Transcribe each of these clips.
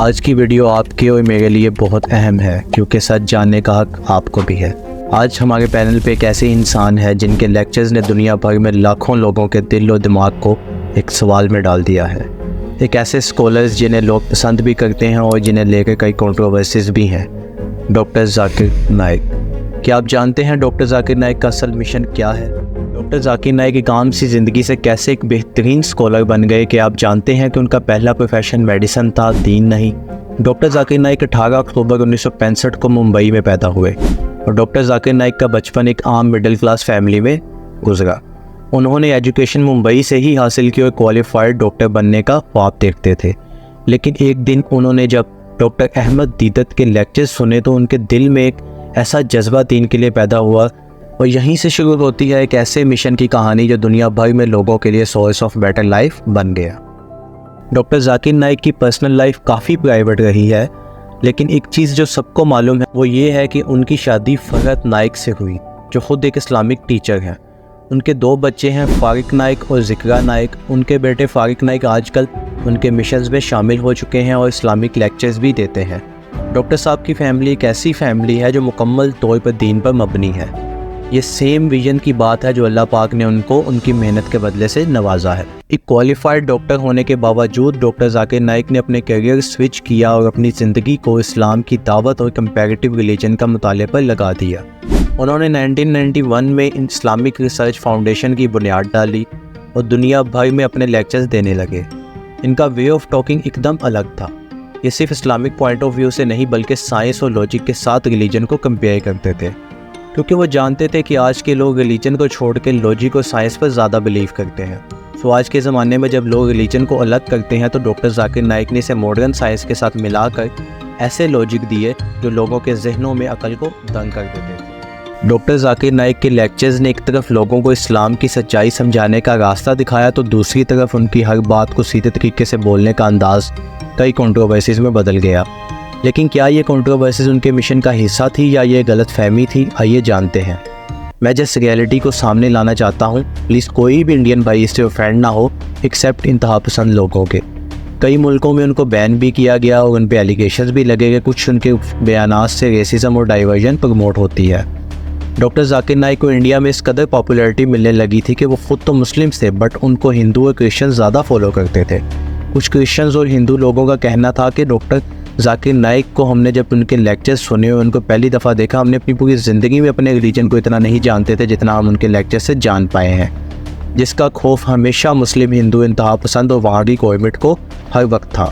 آج کی ویڈیو آپ کے اور میرے لیے بہت اہم ہے کیونکہ سچ جاننے کا حق آپ کو بھی ہے۔ آج ہمارے پینل پہ ایک ایسے انسان ہے جن کے لیکچرز نے دنیا بھر میں لاکھوں لوگوں کے دل و دماغ کو ایک سوال میں ڈال دیا ہے۔ ایک ایسے اسکالرز جنہیں لوگ پسند بھی کرتے ہیں اور جنہیں لے کے کئی کنٹروورسیز بھی ہیں، ڈاکٹر ذاکر نائک۔ کیا آپ جانتے ہیں ڈاکٹر ذاکر نائک کا اصل مشن کیا ہے؟ ڈاکٹر ذاکر نائک ایک عام سی زندگی سے کیسے ایک بہترین اسکالر بن گئے کہ آپ جانتے ہیں کہ ان کا پہلا پروفیشن میڈیسن تھا، دین نہیں۔ ڈاکٹر ذاکر نائک 18 اکتوبر 1965 کو ممبئی میں پیدا ہوئے اور ڈاکٹر ذاکر نائک کا بچپن ایک عام مڈل کلاس فیملی میں گزرا۔ انہوں نے ایجوکیشن ممبئی سے ہی حاصل کی اور کوالیفائڈ ڈاکٹر بننے کا خواب دیکھتے تھے، لیکن ایک دن انہوں نے جب ڈاکٹر احمد دیدت کے لیکچر سنے تو ان کے دل میں ایک ایسا جذبہ دین کے لیے پیدا ہوا، اور یہیں سے شروع ہوتی ہے ایک ایسے مشن کی کہانی جو دنیا بھر میں لوگوں کے لیے سورس آف بیٹر لائف بن گیا۔ ڈاکٹر ذاکر نائک کی پرسنل لائف کافی پرائیویٹ رہی ہے، لیکن ایک چیز جو سب کو معلوم ہے وہ یہ ہے کہ ان کی شادی فرحت نائک سے ہوئی، جو خود ایک اسلامک ٹیچر ہیں۔ ان کے 2 بچے ہیں، فارق نائک اور ذکرا نائک۔ ان کے بیٹے فارق نائک آج کل ان کے مشنز میں شامل ہو چکے ہیں اور اسلامک لیکچرز بھی دیتے ہیں۔ ڈاکٹر صاحب کی فیملی ایک ایسی فیملی ہے جو مکمل طور پر دین پر مبنی ہے۔ یہ سیم ویژن کی بات ہے جو اللہ پاک نے ان کو ان کی محنت کے بدلے سے نوازا ہے۔ ایک کوالیفائڈ ڈاکٹر ہونے کے باوجود ڈاکٹر ذاکر نائک نے اپنے کیریئر سوئچ کیا اور اپنی زندگی کو اسلام کی دعوت اور کمپیریٹیو ریلیجن کا مطالعے پر لگا دیا۔ انہوں نے 1991 میں اسلامک ریسرچ فاؤنڈیشن کی بنیاد ڈالی اور دنیا بھر میں اپنے لیکچرز دینے لگے۔ ان کا وے آف ٹاکنگ ایک دم الگ تھا۔ یہ صرف اسلامک پوائنٹ آف ویو سے نہیں بلکہ سائنس اور لاجک کے ساتھ ریلیجن کو کمپیئر کرتے تھے، کیونکہ وہ جانتے تھے کہ آج کے لوگ ریلیجن کو چھوڑ کے لاجک اور سائنس پر زیادہ بلیو کرتے ہیں۔ آج کے زمانے میں جب لوگ ریلیجن کو الگ کرتے ہیں تو ڈاکٹر ذاکر نائک نے اسے ماڈرن سائنس کے ساتھ ملا کر ایسے لاجک دیے جو لوگوں کے ذہنوں میں عقل کو دنگ کر دیتے تھے۔ ڈاکٹر ذاکر نائک کے لیکچرز نے ایک طرف لوگوں کو اسلام کی سچائی سمجھانے کا راستہ دکھایا تو دوسری طرف ان کی ہر بات کو سیدھے طریقے سے بولنے کا انداز کئی کنٹروورسیز میں بدل گیا۔ لیکن کیا یہ کنٹروورسیز ان کے مشن کا حصہ تھی یا یہ غلط فہمی تھی؟ آئیے جانتے ہیں۔ میں جس ریئلٹی کو سامنے لانا چاہتا ہوں، پلیز کوئی بھی انڈین بھائی اس سے اوفینڈ نہ ہو ایکسیپٹ انتہا پسند لوگوں کے۔ کئی ملکوں میں ان کو بین بھی کیا گیا اور ان پہ ایلیگیشنز بھی لگے گئے۔ کچھ ان کے بیانات سے ریسزم اور ڈائیورژن پروموٹ ہوتی ہے۔ ڈاکٹر ذاکر نائک کو انڈیا میں اس قدر پاپولیرٹی ملنے لگی تھی کہ وہ خود تو مسلم تھے بٹ ان کو ہندو اور کرسچن زیادہ فالو کرتے تھے۔ کچھ کرسچنز اور ہندو لوگوں کا کہنا تھا کہ ڈاکٹر ذاکر نائک کو ہم نے جب ان کے لیکچر سنے اور ان کو پہلی دفعہ دیکھا، ہم نے اپنی پوری زندگی میں اپنے ریلیجن کو اتنا نہیں جانتے تھے جتنا ہم ان کے لیکچر سے جان پائے ہیں، جس کا خوف ہمیشہ مسلم ہندو انتہا پسند اور وہاں کی گورنمنٹ کو ہر وقت تھا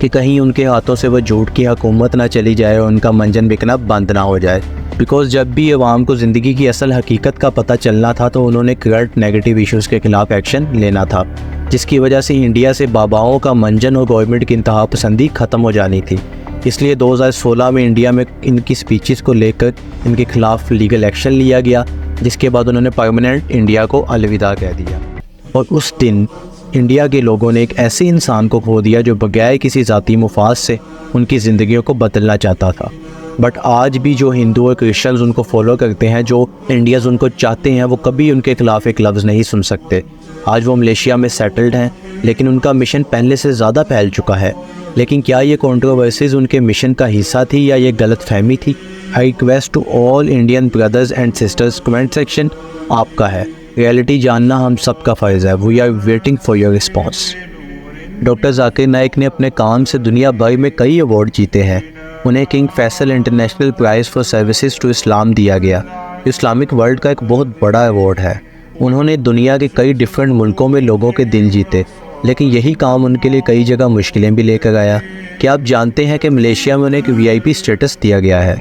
کہ کہیں ان کے ہاتھوں سے وہ جھوٹ کی حکومت نہ چلی جائے اور ان کا منجن بکنا بند نہ ہو جائے۔ بیکاز جب بھی عوام کو زندگی کی اصل حقیقت کا پتہ چلنا تھا تو انہوں نے کرنٹ نیگیٹو ایشوز کے خلاف ایکشن لینا تھا، جس کی وجہ سے انڈیا سے باباؤں کا منجن اور گورنمنٹ کی انتہا پسندی ختم ہو جانی تھی۔ اس لیے 2016 میں انڈیا میں ان کی سپیچز کو لے کر ان کے خلاف لیگل ایکشن لیا گیا، جس کے بعد انہوں نے پرماننٹ انڈیا کو الوداع کہہ دیا۔ اور اس دن انڈیا کے لوگوں نے ایک ایسے انسان کو کھو دیا جو بغیر کسی ذاتی مفاد سے ان کی زندگیوں کو بدلنا چاہتا تھا۔ بٹ آج بھی جو ہندو اور کرسچنز ان کو فالو کرتے ہیں، جو انڈیاز ان کو چاہتے ہیں، وہ کبھی ان کے خلاف ایک لفظ نہیں سن سکتے۔ آج وہ ملیشیا میں سیٹلڈ ہیں لیکن ان کا مشن پہلے سے زیادہ پھیل چکا ہے۔ لیکن کیا یہ کنٹروورسیز ان کے مشن کا حصہ تھی یا یہ غلط فہمی تھی؟ I request to all Indian brothers and sisters, comment section آپ کا ہے۔ ریئلٹی جاننا ہم سب کا فرض ہے۔ We are waiting for your response. Doctor Zakir Naik نے اپنے کام سے دنیا بھر میں کئی ایوارڈ جیتے ہیں۔ انہیں King Faisal International Prize for services to Islam دیا گیا، جو اسلامک ورلڈ کا ایک بہت بڑا ایوارڈ ہے۔ انہوں نے دنیا کے کئی ڈیفرنٹ ملکوں میں لوگوں کے دل جیتے، لیکن یہی کام ان کے لیے کئی جگہ مشکلیں بھی لے کر آیا۔ کیا آپ جانتے ہیں کہ ملیشیا میں انہیں ایک VIP اسٹیٹس دیا گیا ہے؟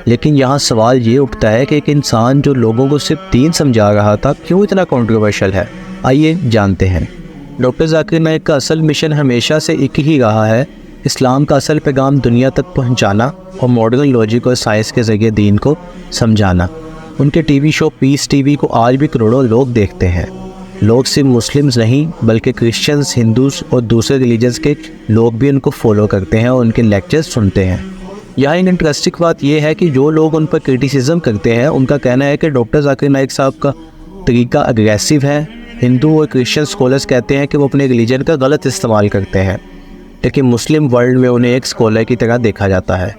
لیکن یہاں سوال یہ اٹھتا ہے کہ ایک انسان جو لوگوں کو صرف دین سمجھا رہا تھا کیوں اتنا کنٹروورشل ہے؟ آئیے جانتے ہیں۔ ڈاکٹر ذاکر نائک کا اصل مشن ہمیشہ سے ایک ہی رہا ہے، اسلام کا اصل پیغام دنیا تک پہنچانا اور ماڈرن لاجک اور سائنس کے ذریعے دین کو سمجھانا۔ ان کے ٹی وی شو پیس ٹی وی کو آج بھی کروڑوں لوگ دیکھتے ہیں۔ لوگ صرف مسلمز نہیں بلکہ کرسچنز، ہندوز اور دوسرے ریلیجنز کے لوگ بھی ان کو فالو کرتے ہیں اور ان کے لیکچرز سنتے ہیں۔ یہاں ایک انٹرسٹنگ بات یہ ہے کہ جو لوگ ان پر کرٹیسزم کرتے ہیں ان کا کہنا ہے کہ ڈاکٹر ذاکر نائک صاحب کا طریقہ اگریسو ہے۔ ہندو اور کرسچن اسکالرز کہتے ہیں کہ وہ اپنے ریلیجن کا غلط استعمال کرتے ہیں۔ لیکن مسلم ورلڈ میں انہیں ایک اسکالر کی طرح دیکھا جاتا ہے۔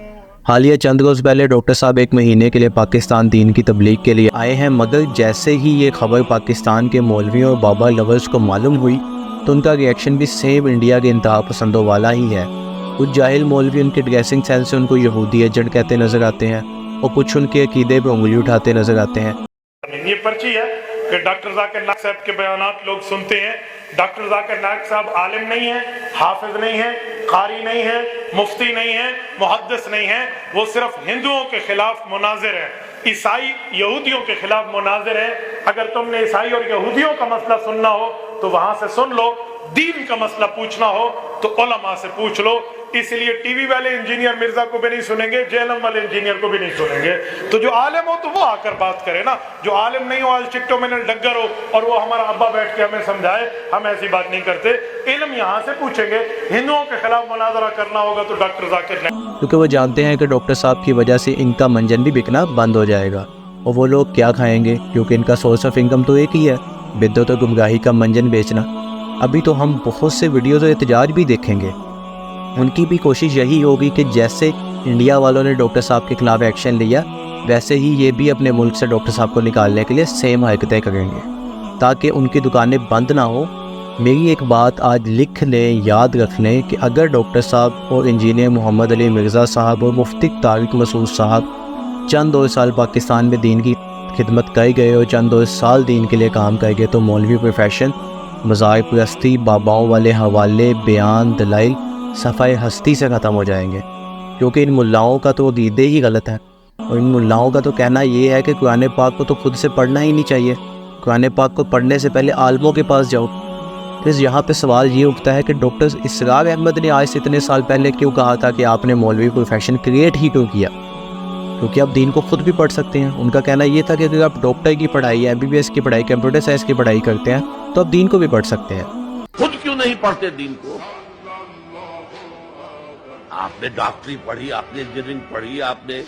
حالیہ چند روز پہلے ڈاکٹر صاحب 1 مہینے کے لیے پاکستان دین کی تبلیغ کے لیے آئے ہیں، مگر جیسے ہی یہ خبر پاکستان کے مولویوں اور بابا لورز کو معلوم ہوئی تو ان کا ریئیکشن بھی سیم انڈیا کے انتہا پسندوں والا ہی ہے۔ کچھ جاہل مولوی ان کے ڈریسنگ سینس سے ان کو یہودی ایجنٹ کہتے نظر آتے ہیں اور کچھ ان کے عقیدے پہ انگلی اٹھاتے نظر آتے ہیں۔ یہ پرچی ہے کہ ڈاکٹر ذاکر نائک صاحب کے بیانات لوگ سنتے ہیں۔ ڈاکٹر ذاکر نائک صاحب عالم نہیں ہیں، حافظ نہیں ہیں، قاری نہیں ہیں، مفتی نہیں ہیں، محدث نہیں ہیں، وہ صرف ہندوؤں کے خلاف مناظر ہیں، عیسائی یہودیوں کے خلاف مناظر ہیں۔ اگر تم نے عیسائی اور یہودیوں کا مسئلہ سننا ہو تو وہاں سے سن لو، دین کا مسئلہ پوچھنا ہو تو علماء سے پوچھ لو۔ اس لیے ٹی وی والے انجینئر مرزا کو بھی نہیں سنیں گے، جہلم والے انجینئر کو بھی نہیں سنیں گے۔ تو جو عالم ہو تو وہ آ کر بات کرے نا، جو عالم نہیں ہو، آج ٹکٹو میں ڈگر ہو اور وہ ہمارا ابا بیٹھ کے ہمیں سمجھائے، ہم ایسی بات نہیں کرتے۔ علم یہاں سے پوچھیں گے۔ ہندوؤں کے خلاف مناظرہ کرنا ہوگا تو ڈاکٹر ذاکر نے، کیونکہ وہ جانتے ہیں کہ ڈاکٹر صاحب کی وجہ سے ان کا منجن بھی بکنا بند ہو جائے گا، اور وہ لوگ کیا کھائیں گے کیونکہ ان کا سورس آف انکم تو ایک ہی ہے، بدعت اور گمراہی کا منجن بیچنا۔ ابھی تو ہم بہت سے ویڈیوز اور احتجاج بھی دیکھیں گے۔ ان کی بھی کوشش یہی ہوگی کہ جیسے انڈیا والوں نے ڈاکٹر صاحب کے خلاف ایکشن لیا، ویسے ہی یہ بھی اپنے ملک سے ڈاکٹر صاحب کو نکالنے کے لیے سیم حرکتیں کریں گے تاکہ ان کی دکانیں بند نہ ہوں۔ میری ایک بات آج لکھ لیں، یاد رکھ لیں کہ اگر ڈاکٹر صاحب اور انجینئر محمد علی مرزا صاحب اور مفتی طارق مسعود صاحب چند اور سال پاکستان میں دین کی خدمت کر گئے اور چند اور سال دین کے لیے کام کر گئے تو مولوی پروفیشن، مذاہب پرستی، باباؤں والے حوالے، بیان، دلائل صفحہ ہستی سے ختم ہو جائیں گے، کیونکہ ان ملاؤں کا تو عقیدے ہی غلط ہے، اور ان ملاؤں کا تو کہنا یہ ہے کہ قرآن پاک کو تو خود سے پڑھنا ہی نہیں چاہیے، قرآن پاک کو پڑھنے سے پہلے عالموں کے پاس جاؤ۔ پھر یہاں پہ سوال یہ اٹھتا ہے کہ ڈاکٹر اسرار احمد نے آج سے اتنے سال پہلے کیوں کہا تھا کہ آپ نے مولوی پروفیشن کریٹ ہی کیوں کیا؟ کیونکہ آپ دین کو خود بھی پڑھ سکتے ہیں۔ ان کا کہنا یہ تھا کہ اگر آپ ڈاکٹر کی پڑھائی، MBBS کی پڑھائی، کمپیوٹر سائنس کی پڑھائی کرتے ہیں تو آپ دین کو بھی پڑھ سکتے ہیں۔ خود کیوں نہیں پڑھتے دین کو؟ آپ نے ڈاکٹری پڑھی، آپ نے انجینئرنگ پڑھی، آپ نے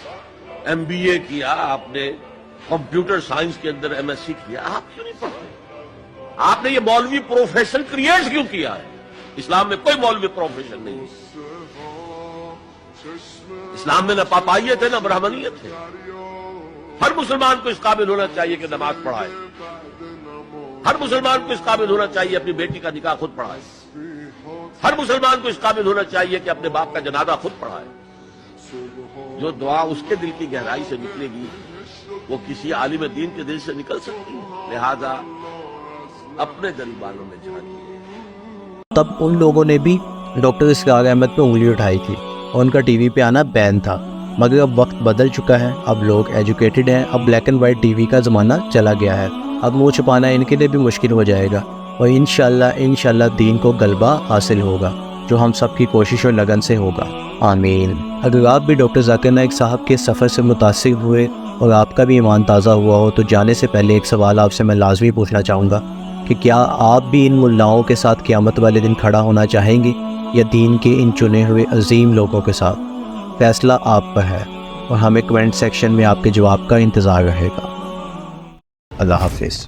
MBA کیا، آپ نے کمپیوٹر سائنس کے اندر MSc کیا، آپ کیوں نہیں پڑھتے؟ آپ نے یہ مولوی پروفیشن کریٹ کیوں کیا ہے؟ اسلام میں کوئی مولوی پروفیشن نہیں ہے۔ اسلام میں نہ پاپائیت ہے نہ برہمنیت ہے۔ ہر مسلمان کو اس قابل ہونا چاہیے کہ نماز پڑھائے، ہر مسلمان کو اس قابل ہونا چاہیے اپنی بیٹی کا نکاح خود پڑھائے، ہر مسلمان کو اس قابل ہونا چاہیے کہ اپنے باپ کا جنازہ خود پڑھائے۔ جو دعا اس کے دل کی گہرائی سے نکلے گی وہ کسی عالم دین کے دل سے نکل سکتی ہے۔ لہذا اپنے غریبانوں میں جھانکیے۔ تب ان لوگوں نے بھی ڈاکٹر اسرار احمد پہ انگلی اٹھائی تھی اور ان کا ٹی وی پہ آنا بین تھا، مگر اب وقت بدل چکا ہے، اب لوگ ایجوکیٹڈ ہیں، اب black and white T V کا زمانہ چلا گیا ہے، اب منہ چھپانا ان کے لیے بھی مشکل ہو جائے گا، اور انشاءاللہ دین کو غلبہ حاصل ہوگا، جو ہم سب کی کوشش اور لگن سے ہوگا۔ آمین۔ اگر آپ بھی ڈاکٹر ذاکر نائک صاحب کے سفر سے متاثر ہوئے اور آپ کا بھی ایمان تازہ ہوا ہو تو جانے سے پہلے ایک سوال آپ سے میں لازمی پوچھنا چاہوں گا کہ کیا آپ بھی ان ملاؤں کے ساتھ قیامت والے دن کھڑا ہونا چاہیں گے یا دین کے ان چنے ہوئے عظیم لوگوں کے ساتھ؟ فیصلہ آپ پر ہے، اور ہمیں کمنٹ سیکشن میں آپ کے جواب کا انتظار رہے گا۔ اللہ حافظ۔